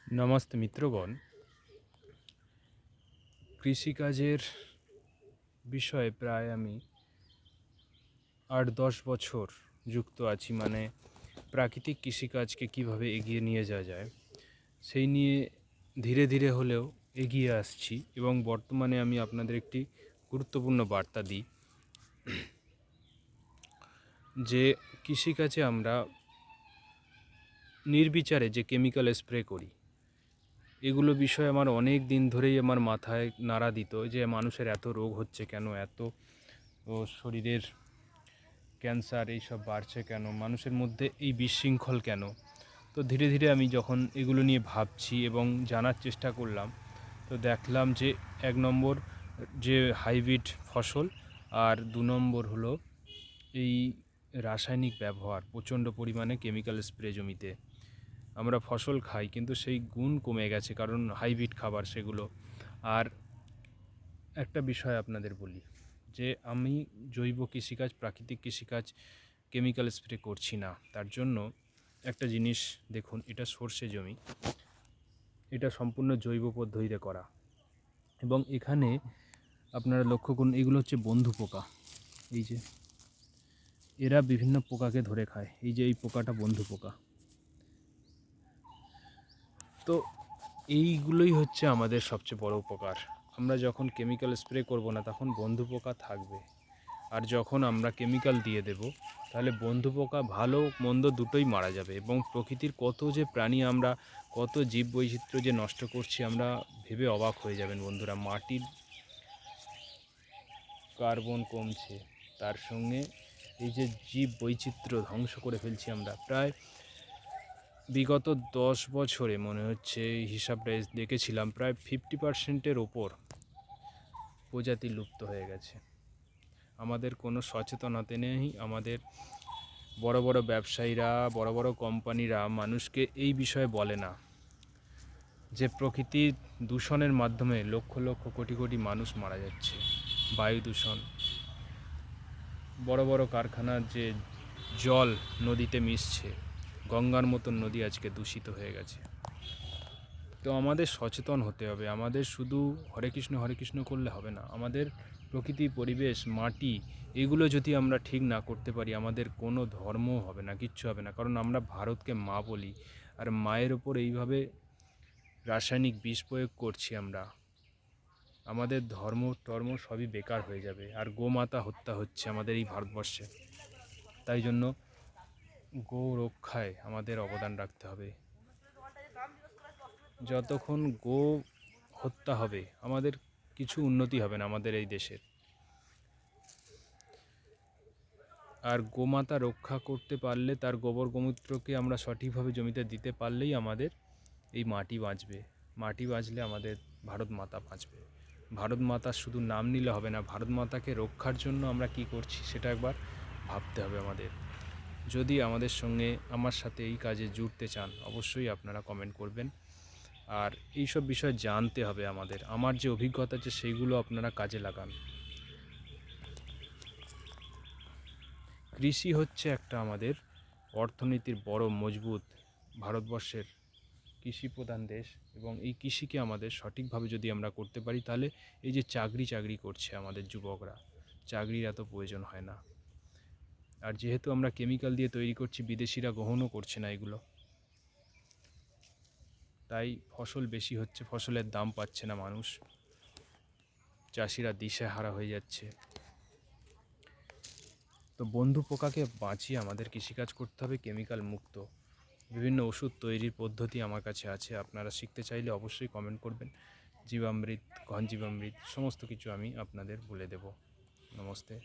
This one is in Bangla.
নমস্তে মিত্রগণ, কৃষিকাজের বিষয়ে প্রায় আমি 8-10 বছর যুক্ত আছি। মানে প্রাকৃতিক কৃষিকাজকে কিভাবে এগিয়ে নিয়ে যাওয়া যায় সেই নিয়ে ধীরে ধীরে হলেও এগিয়ে আসছি, এবং বর্তমানে আমি আপনাদের একটি গুরুত্বপূর্ণ বার্তা দিই যে কৃষিকাজে আমরা নির্বিচারে যে কেমিক্যাল স্প্রে করি, এগুলো বিষয়ে আমার অনেক দিন ধরেই আমার মাথায় নাড়া দিত যে মানুষের এত রোগ হচ্ছে কেন, এত শরীরের ক্যান্সার এইসব বাড়ছে কেন, মানুষের মধ্যে এই বিশৃঙ্খল কেন। তো ধীরে ধীরে আমি যখন এগুলো নিয়ে ভাবছি এবং জানার চেষ্টা করলাম, তো দেখলাম যে 1 নম্বর যে হাইব্রিড ফসল, আর 2 নম্বর হলো এই রাসায়নিক ব্যবহার, প্রচণ্ড পরিমাণে কেমিক্যাল স্প্রে জমিতে। আমরা ফসল খাই কিন্তু সেই গুণ কমে গেছে, কারণ হাইব্রিড খাবার সেগুলো। আর একটা বিষয় আপনাদের বলি যে আমি জৈব কৃষিকাজ, প্রাকৃতিক কৃষিকাজ কেমিক্যাল স্প্রে করছি না। তার জন্য একটা জিনিস দেখুন, এটা সর্ষে জমি, এটা সম্পূর্ণ জৈব পদ্ধতিতে করা, এবং এখানে আপনারা লক্ষ্য করুন এগুলো হচ্ছে বন্ধু পোকা। এই যে এরা বিভিন্ন পোকাকে ধরে খায়, এই যে এই পোকাটা বন্ধু পোকা। তো এইগুলোই হচ্ছে আমাদের সবচেয়ে বড় উপকার। আমরা যখন কেমিক্যাল স্প্রে করব না তখন বন্ধু পোকা থাকবে, আর যখন আমরা কেমিক্যাল দিয়ে দেব তাহলে বন্ধু পোকা ভালো মন্দ দুটোই মারা যাবে। এবং প্রকৃতির কত যে প্রাণী, আমরা কত জীব বৈচিত্র্য যে নষ্ট করছি, আমরা ভেবে অবাক হয়ে যাবেন বন্ধুরা। মাটির কার্বন কমছে, তার সঙ্গে এই যে জীব বৈচিত্র্য ধ্বংস করে ফেলছি আমরা। প্রায় বিগত 10 বছরে মনে হচ্ছে, হিসাবটা দেখেছিলাম, প্রায় 50%-এর ওপর প্রজাতি লুপ্ত হয়ে গেছে। আমাদের কোনো সচেতনতা নেই। আমাদের বড় বড় ব্যবসায়ীরা, বড় বড় কোম্পানিরা মানুষকে এই বিষয়ে বলে না যে প্রকৃতির দূষণের মাধ্যমে লক্ষ লক্ষ কোটি কোটি মানুষ মারা যাচ্ছে। বায়ু দূষণ, বড় বড় কারখানার যে জল নদীতে মিশছে, গঙ্গার মতন নদী আজকে দূষিত হয়ে গেছে। তো আমাদের সচেতন হতে হবে। আমাদের শুধু হরে কৃষ্ণ করলে হবে না। আমাদের প্রকৃতি, পরিবেশ, মাটি, এগুলো যদি আমরা ঠিক না করতে পারি, আমাদের কোনো ধর্মও হবে না, কিচ্ছু হবে না। কারণ আমরা ভারতকে মা বলি, আর মায়ের ওপর এইভাবে রাসায়নিক বিষ প্রয়োগ করছি আমরা, আমাদের ধর্ম সবই বেকার হয়ে যাবে। আর গোমাতা হত্যা হচ্ছে আমাদের এই ভারতবর্ষে। তাই জন্য গো রক্ষায় আমাদের অবদান রাখতে হবে। যতক্ষণ গো হত্যা হবে আমাদের কিছু উন্নতি হবে না আমাদের এই দেশের। আর গোমাতা রক্ষা করতে পারলে, তার গোবর গোমূত্রকে আমরা সঠিকভাবে জমিতে দিতে পারলেই আমাদের এই মাটি বাঁচবে। মাটি বাঁচলে আমাদের ভারত মাতা বাঁচবে। ভারত মাতা শুধু নাম নিলে হবে না, ভারত মাতাকে রক্ষার জন্য আমরা কি করছি সেটা একবার ভাবতে হবে আমাদের। যদি আমাদের সঙ্গে, আমার সাথে এই কাজে জুড়তে চান, অবশ্যই আপনারা কমেন্ট করবেন। আর এইসব বিষয় জানতে হবে আমাদের। আমার যে অভিজ্ঞতা আছে সেইগুলো আপনারা কাজে লাগান। কৃষি হচ্ছে একটা আমাদের অর্থনীতির বড় মজবুত, ভারতবর্ষের কৃষি প্রধান দেশ। এবং এই কৃষিকে আমাদের সঠিকভাবে যদি আমরা করতে পারি, তাহলে এই যে চাকরি করছে আমাদের যুবকরা, চাকরির এত প্রয়োজন হয় না। আর যেহেতু আমরা কেমিক্যাল দিয়ে তৈরি করছি, বিদেশিরা গ্রহণও করছে না এগুলো, তাই ফসল বেশি হচ্ছে, ফসলের দাম পাচ্ছে না মানুষ, চাষিরা দিশেহারা হয়ে যাচ্ছে। তো বন্ধু পোকাকে বাঁচিয়ে আমাদের কৃষিকাজ করতে হবে কেমিক্যাল মুক্ত। বিভিন্ন ওষুধ তৈরির পদ্ধতি আমার কাছে আছে, আপনারা শিখতে চাইলে অবশ্যই কমেন্ট করবেন। জীবামৃত, ঘন জীবামৃত, সমস্ত কিছু আমি আপনাদের বলে দেব। নমস্তে।